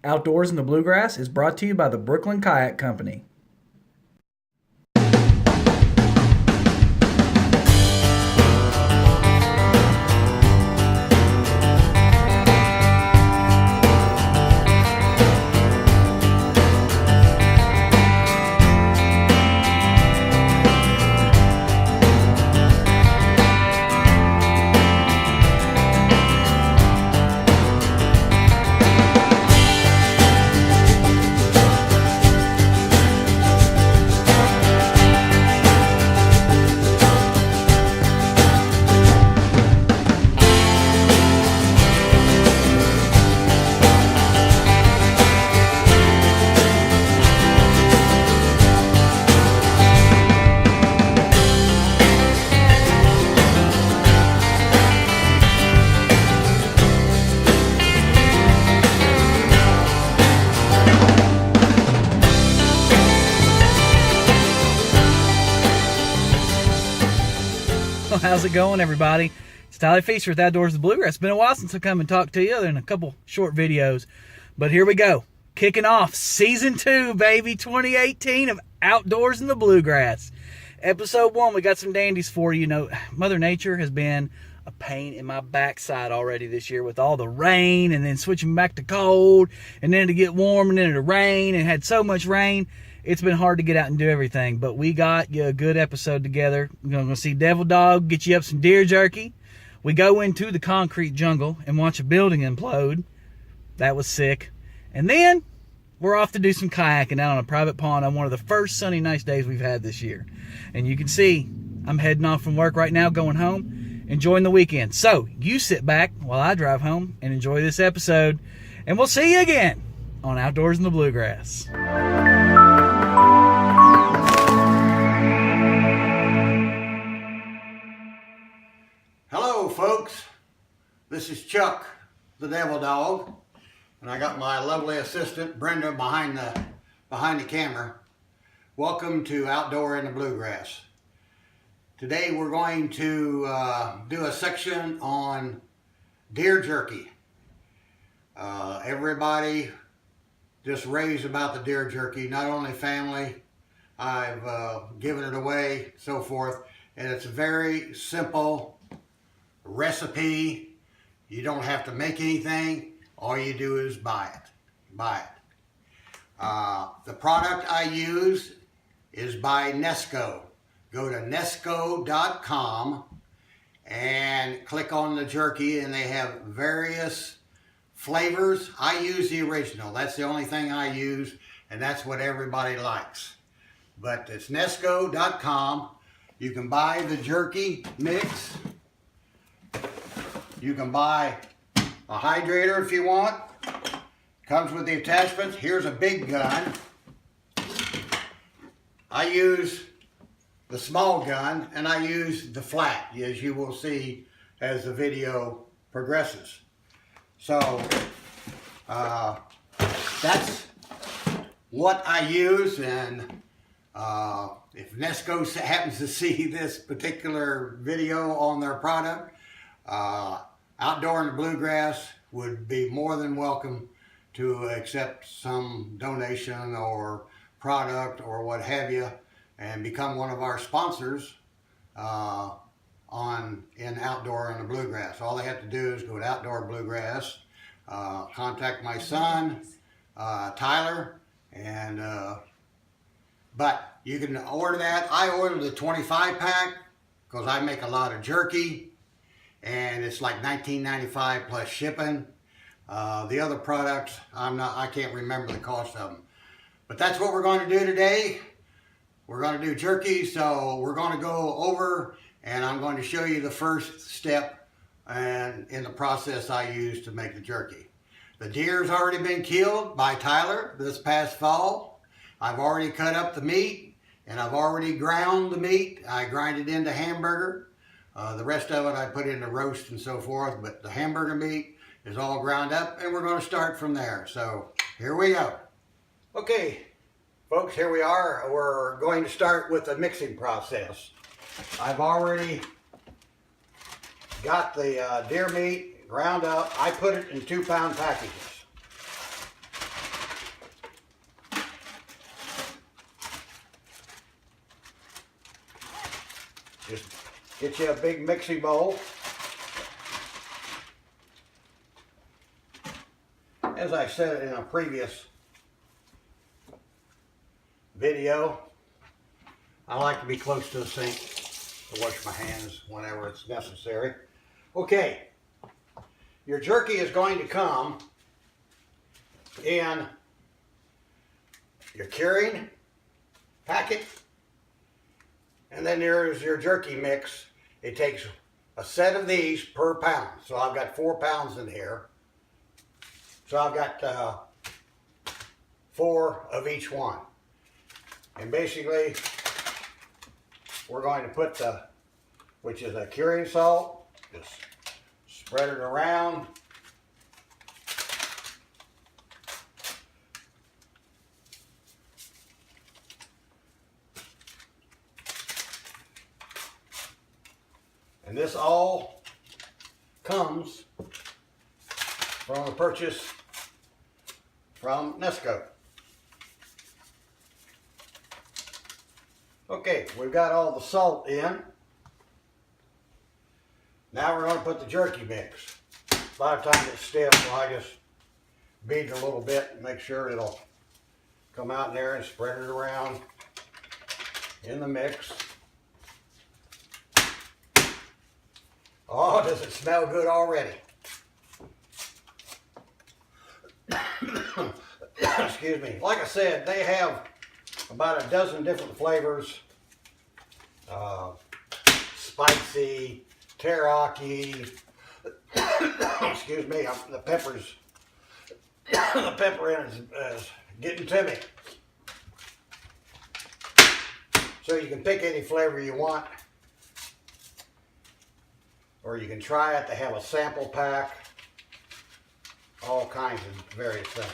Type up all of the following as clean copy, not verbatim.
Outdoors in the Bluegrass is brought to you by the Brooklyn Kayak Company. How's it going, everybody? It's Tyler Feaster with Outdoors in the Bluegrass. It's been a while since I come and talked to you other than a couple short videos. But here we go. Kicking off Season 2, baby, 2018 of Outdoors in the Bluegrass. Episode 1, we got some dandies for you. You know, Mother Nature has been a pain in my backside already this year with all the rain and then switching back to cold and then to get warm and then to rain and had so much rain. It's been hard to get out and do everything, but we got you a good episode together. We're going to see Devildog, get you up some deer jerky. We go into the concrete jungle and watch a building implode. That was sick. And then we're off to do some kayaking out on a private pond on one of the first sunny, nice days we've had this year. And you can see I'm heading off from work right now, going home, enjoying the weekend. So you sit back while I drive home and enjoy this episode. And we'll see you again on Outdoors in the Bluegrass. Hello folks, this is Chuck, the Devildog, and I got my lovely assistant Brenda behind the camera. Welcome to Outdoor in the Bluegrass. Today we're going to do a section on deer jerky. Everybody just raves about the deer jerky, not only family. I've given it away, so forth, and it's a very simple recipe. You don't have to make anything. All you do is buy it. The product I use is by Nesco. Go to nesco.com and click on the jerky, and they have various flavors. I use the original. That's the only thing I use, and that's what everybody likes. But it's nesco.com. You can buy the jerky mix. You can buy a hydrator if you want. Comes with the attachments. Here's a big gun. I use the small gun and I use the flat, as you will see as the video progresses. So that's what I use, and if Nesco happens to see this particular video on their product, Outdoor in the Bluegrass would be more than welcome to accept some donation or product or what have you, and become one of our sponsors in Outdoor in the Bluegrass. All they have to do is go to Outdoor Bluegrass, contact my son, Tyler, and but you can order that. I ordered the 25 pack because I make a lot of jerky, and it's like $19.95 plus shipping. The other products, I can't remember the cost of them. But that's what we're going to do today. We're going to do jerky, so we're going to go over, and I'm going to show you the first step and in the process I use to make the jerky. The deer's already been killed by Tyler this past fall. I've already cut up the meat, and I've already ground the meat. I grind it into hamburger. The rest of it I put into roast and so forth, but the hamburger meat is all ground up, and we're going to start from there. So here we go. Okay, folks, here we are. We're going to start with the mixing process. I've already got the deer meat ground up. I put it in 2-pound packages. Just get you a big mixing bowl. As I said in a previous video, I like to be close to the sink to wash my hands whenever it's necessary. Okay, your jerky is going to come in your curing packet, and then there's your jerky mix. It takes a set of these per pound. So I've got 4 pounds in here. So I've got 4 of each one. And basically, we're going to put which is a curing salt, just spread it around. And this all comes from a purchase from Nesco. Okay, we've got all the salt in. Now we're going to put the jerky mix. A lot of times it's stiff, so I just beat it a little bit and make sure it'll come out in there and spread it around in the mix. Oh, does it smell good already? Excuse me. Like I said, they have about a dozen different flavors. Spicy, teriyaki. Excuse me, the peppers. The pepper in it is getting to me. So you can pick any flavor you want, or you can try it. They have a sample pack, all kinds of various things.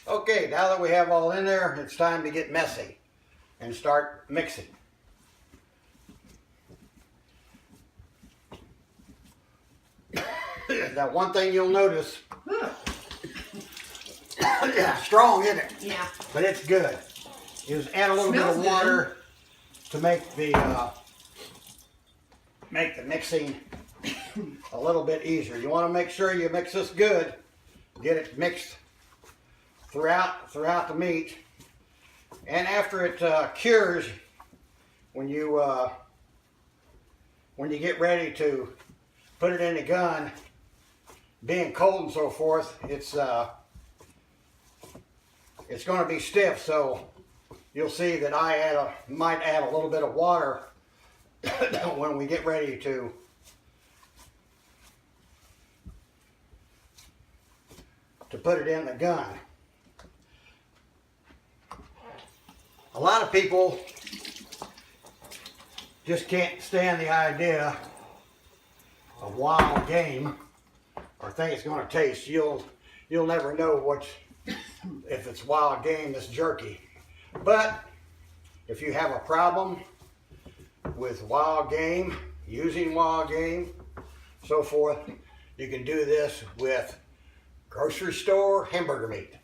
Okay, now that we have all in there, it's time to get messy and start mixing. Now, one thing you'll notice, yeah, strong, isn't it? Yeah. But it's good. Is add a little bit of water to make the mixing a little bit easier. You want to make sure you mix this good. Get it mixed throughout the meat. And after it cures, when you get ready to put it in the gun, being cold and so forth, it's going to be stiff. So you'll see that I might add a little bit of water when we get ready to put it in the gun. A lot of people just can't stand the idea of wild game or think it's going to taste. You'll never know if it's wild game, this jerky. But if you have a problem with wild game, using wild game, so forth, you can do this with grocery store hamburger meat,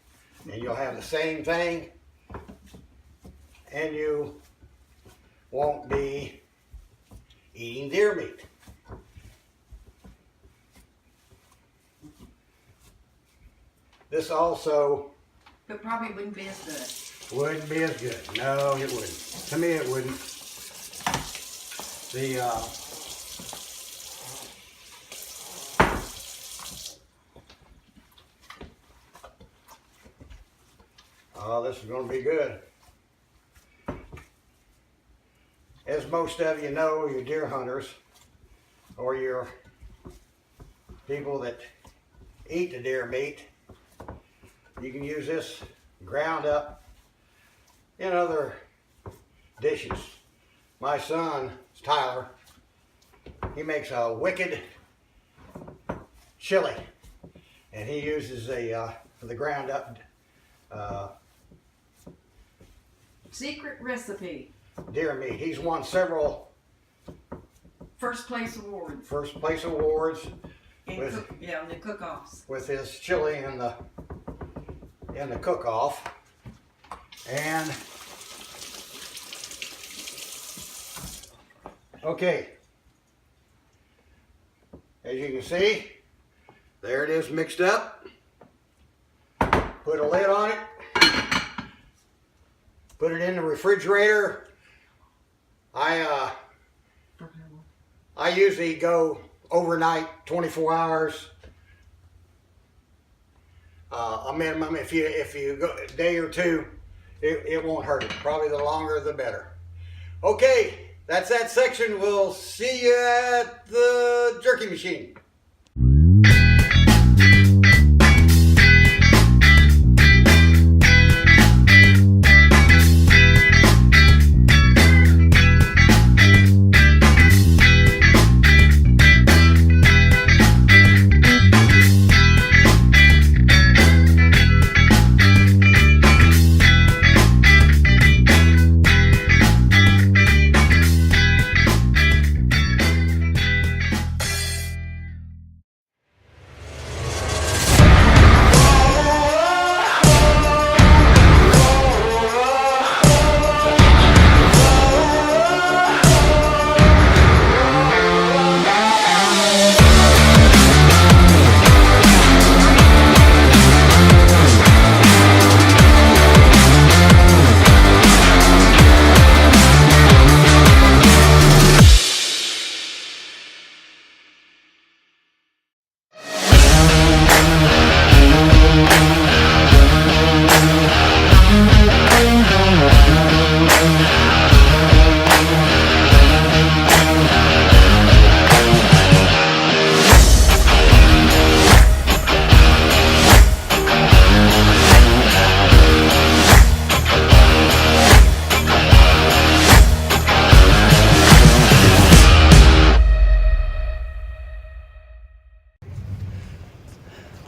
and you'll have the same thing, and you won't be eating deer meat. This also probably wouldn't be as good. Wouldn't be as good. No, it wouldn't. To me, it wouldn't. Oh, this is going to be good. As most of you know, you deer hunters, or your people that eat the deer meat, you can use this ground up in other dishes. My son, Tyler, he makes a wicked chili, and he uses the ground up Secret recipe. deer meat. He's won several First place awards. first place awards And with the cook-offs. with his chili in the cook-off. And Okay. As you can see, there it is mixed up. Put a lid on it. Put it in the refrigerator. I usually go overnight, 24 hours. A minimum. If you go a day or two, it won't hurt it. Probably the longer the better. Okay, that's that section. We'll see you at the jerky machine.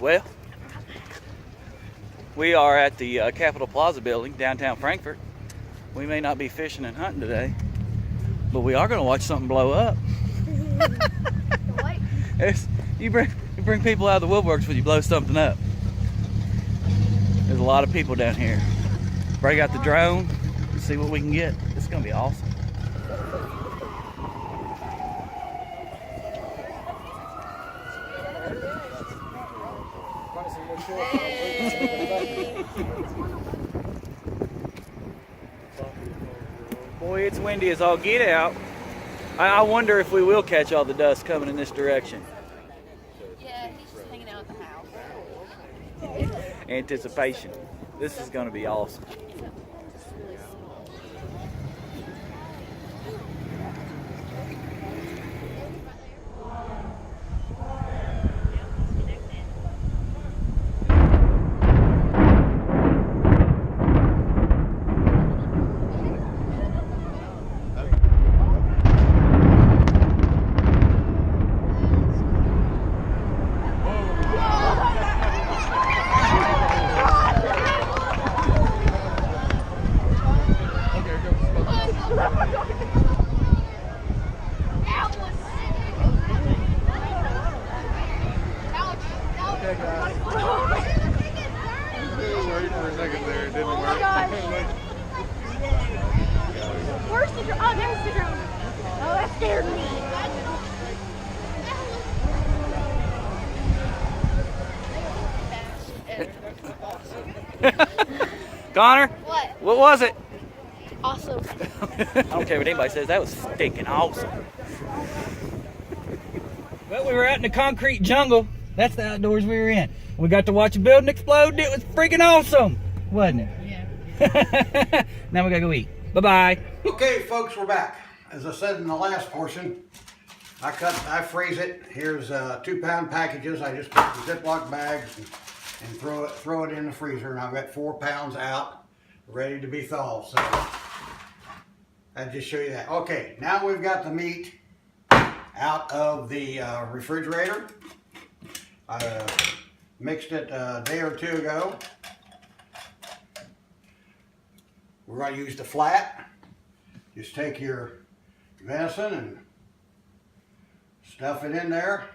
Well, we are at the Capitol Plaza building, downtown Frankfort. We may not be fishing and hunting today, but we are going to watch something blow up. What? You bring people out of the woodworks when you blow something up. There's a lot of people down here. Break out the drone and see what we can get. It's going to be awesome. Boy, it's windy as all get out. I wonder if we will catch all the dust coming in this direction. Yeah, he's just hanging out at the house. Anticipation. This is going to be awesome. Where's the drone? Oh, there's the drone. Oh, that scared me. Connor? What? What was it? Awesome. I don't care what anybody says, that was stinking awesome. Well, we were out in the concrete jungle. That's the outdoors we were in. We got to watch a building explode. It was freaking awesome, wasn't it? Yeah. Now we gotta go eat. Bye-bye. Okay, folks, we're back. As I said in the last portion, I freeze it. Here's 2-pound packages. I just put the Ziploc bags and throw it in the freezer, and I've got 4 pounds out, ready to be thawed. So I'll just show you that. Okay, now we've got the meat out of the refrigerator. I mixed it a day or two ago. We're going to use the flat. Just take your venison and stuff it in there.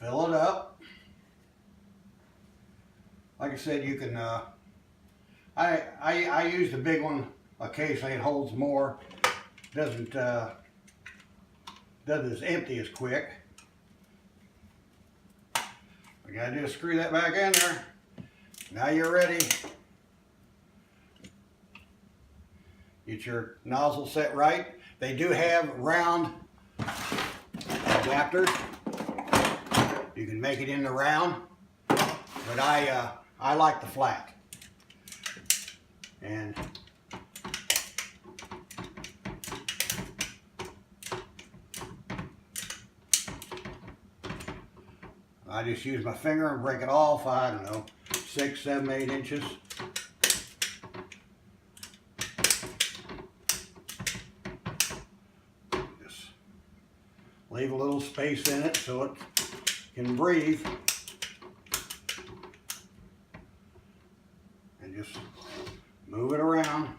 Fill it up. Like I said, you can. I use the big one occasionally. It holds more. Doesn't as empty as quick. We gotta do is screw that back in there. Now you're ready. Get your nozzle set right. They do have round adapters. You can make it in the round, but I like the flat. And I just use my finger and break it off, I don't know, 6, 7, 8 inches. Just leave a little space in it so it can breathe. And just move it around.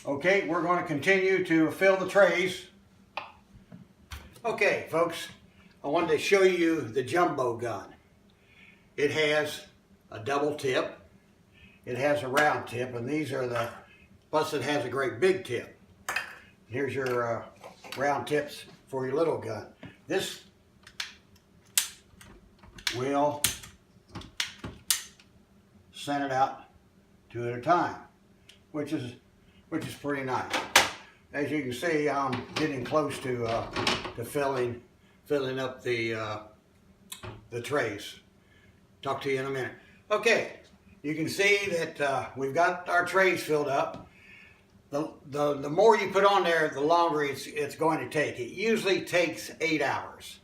Okay, we're going to continue to fill the trays. Okay, folks, I wanted to show you the jumbo gun. It has a double tip. It has a round tip, and these are the, plus it has a great big tip. Here's your round tips for your little gun. This will send it out 2 at a time, which is pretty nice. As you can see, I'm getting close to filling up the trays. Talk to you in a minute. Okay, you can see that we've got our trays filled up. The more you put on there, the longer it's going to take. It usually takes 8 hours.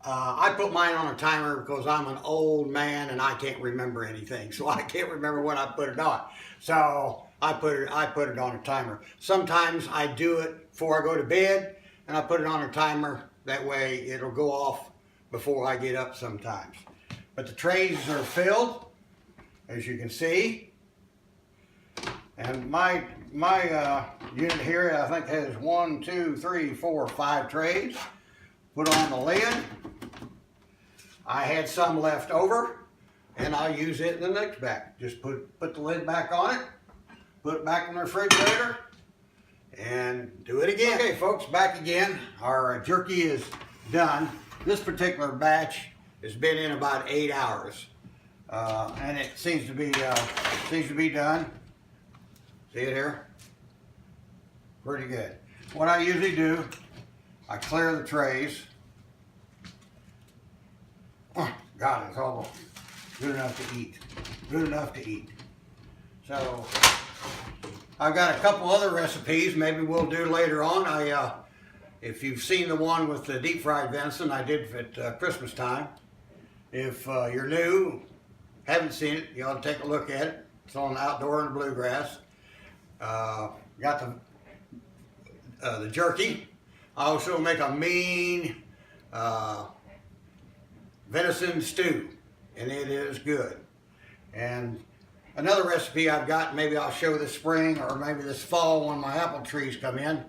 I put mine on a timer because I'm an old man and I can't remember anything. So I can't remember when I put it on. So I put it on a timer. Sometimes I do it before I go to bed and I put it on a timer. That way it'll go off before I get up sometimes. But the trays are filled, as you can see. And my unit here, I think, has 1, 2, 3, 4, 5 trays. Put on the lid. I had some left over, and I'll use it in the next batch. Just put the lid back on it, put it back in the refrigerator, and do it again. Okay, folks, back again. Our jerky is done. This particular batch has been in about 8 hours, and it seems to be done. See it here? Pretty good. What I usually do, I clear the trays. Oh, God, it's almost good enough to eat. Good enough to eat. So, I've got a couple other recipes maybe we'll do later on. If you've seen the one with the deep fried venison I did at Christmas time. If you're new, haven't seen it, you ought to take a look at it. It's on Outdoor and Bluegrass. Got the jerky. I also make a mean venison stew, and it is good. And another recipe I've got, maybe I'll show this spring or maybe this fall when my apple trees come in.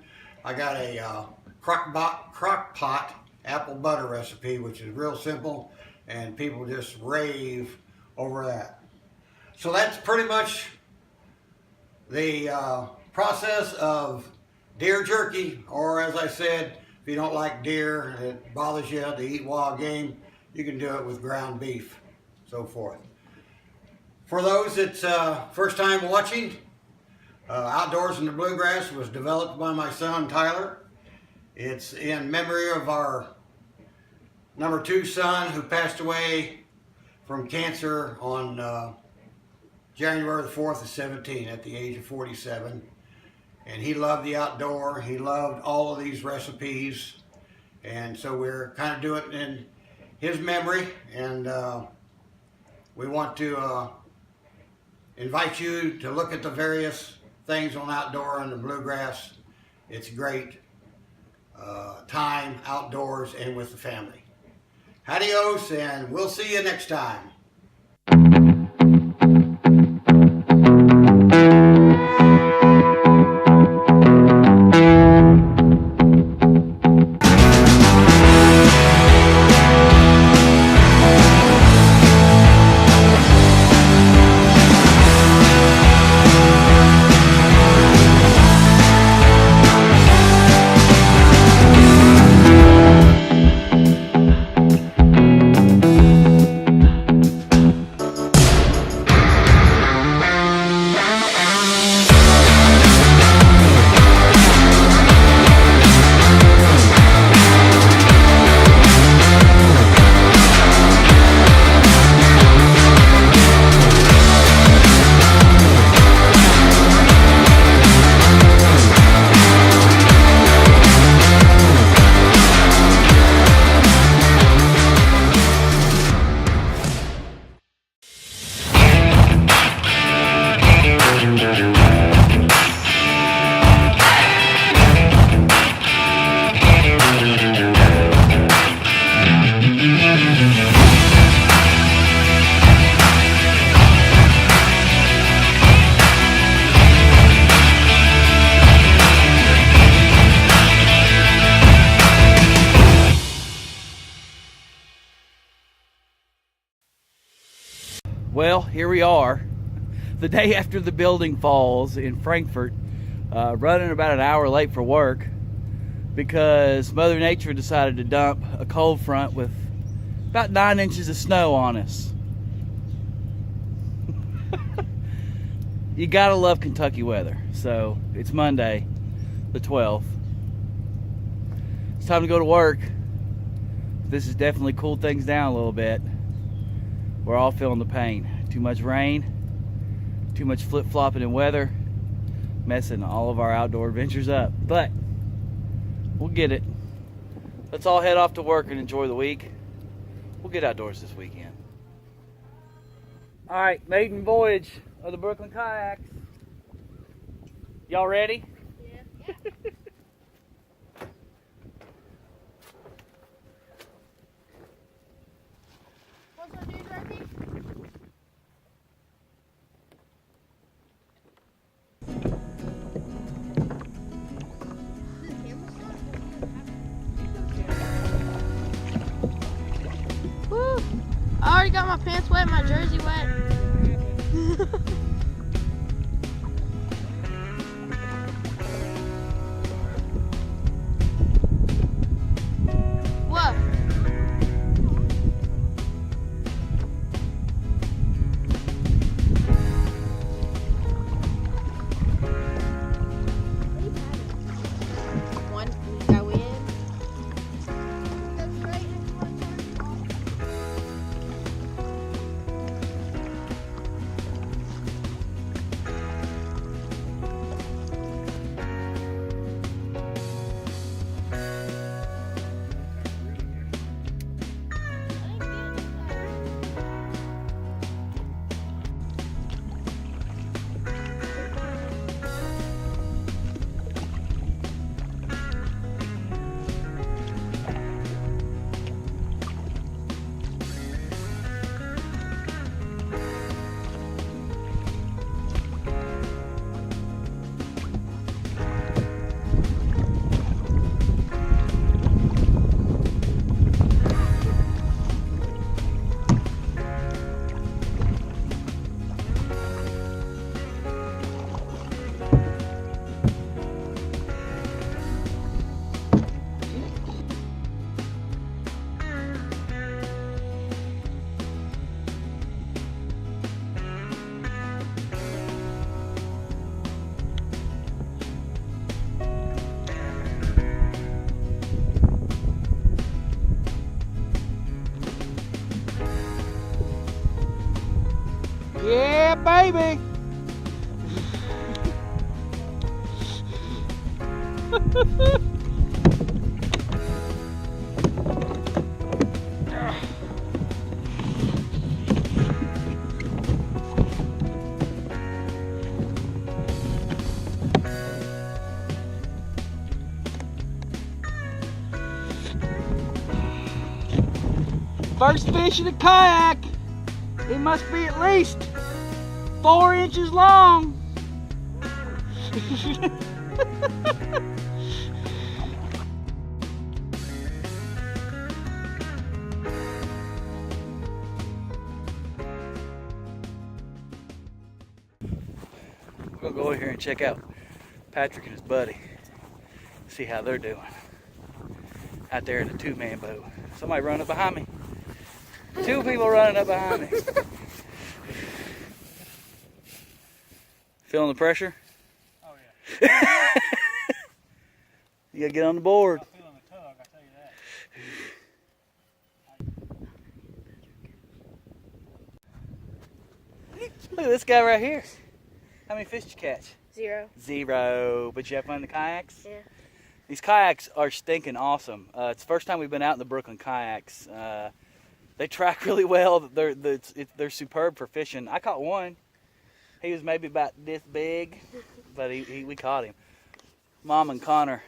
I got a crock pot apple butter recipe, which is real simple, and people just rave over that. So that's pretty much the process of deer jerky, or as I said, if you don't like deer and it bothers you to eat wild game, you can do it with ground beef, so forth. For those that's first time watching, Outdoors in the Bluegrass was developed by my son Tyler. It's in memory of our number 2 son who passed away from cancer on January the 4th of 17 at the age of 47. And he loved the outdoor. He loved all of these recipes. And so we're kind of doing it in his memory. And we want to invite you to look at the various things on Outdoor and the Bluegrass. It's great time outdoors and with the family. Adios, and we'll see you next time. Well, here we are, the day after the building falls in Frankfurt, running about an hour late for work because Mother Nature decided to dump a cold front with about 9 inches of snow on us. You gotta love Kentucky weather. So it's Monday, the 12th. It's time to go to work. This has definitely cooled things down a little bit. We're all feeling the pain. Too much rain, too much flip-flopping in weather, messing all of our outdoor adventures up. But we'll get it. Let's all head off to work and enjoy the week. We'll get outdoors this weekend. All right, maiden voyage of the Brooklyn Kayaks. Y'all ready? Yeah. What's our new Jerky? Woo! I already got my pants wet, my jersey wet. What? One, we go in. That's great. Yeah, baby. First fish in a kayak. It must be at least 4 inches long. We'll go over here and check out Patrick and his buddy. See how they're doing out there in the 2-man boat. Somebody running up behind me. 2 people running up behind me. Feeling the pressure? Oh yeah. You gotta get on the board. I'm feeling the tug, I tell you that. Look at this guy right here. How many fish did you catch? 0. 0. But you have fun in the kayaks? Yeah. These kayaks are stinking awesome. It's the first time we've been out in the Brooklyn Kayaks. They track really well. They're superb for fishing. I caught one. He was maybe about this big, but we caught him. Mom and Connor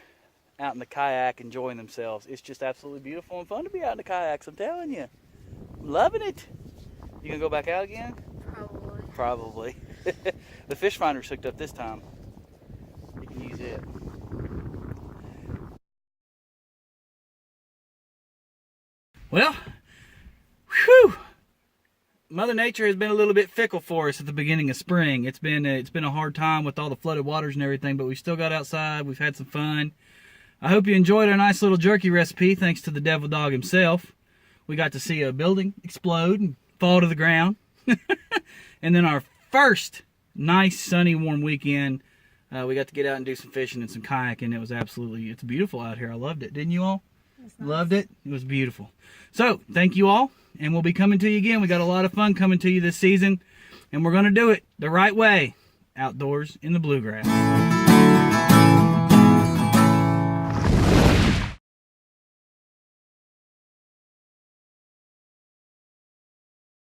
out in the kayak enjoying themselves. It's just absolutely beautiful and fun to be out in the kayaks, I'm telling you. Loving it. You gonna go back out again? Probably. Probably. The fish finder's hooked up this time. You can use it. Well, whew. Mother Nature has been a little bit fickle for us at the beginning of spring. It's been a hard time with all the flooded waters and everything, but we still got outside. We've had some fun. I hope you enjoyed our nice little jerky recipe, thanks to the Devildog himself. We got to see a building explode and fall to the ground. And then our first nice, sunny, warm weekend, we got to get out and do some fishing and some kayaking. It's beautiful out here. I loved it. Didn't you all? Nice. Loved it. It was beautiful. So, thank you all, and we'll be coming to you again. We got a lot of fun coming to you this season, and we're going to do it the right way, outdoors in the bluegrass.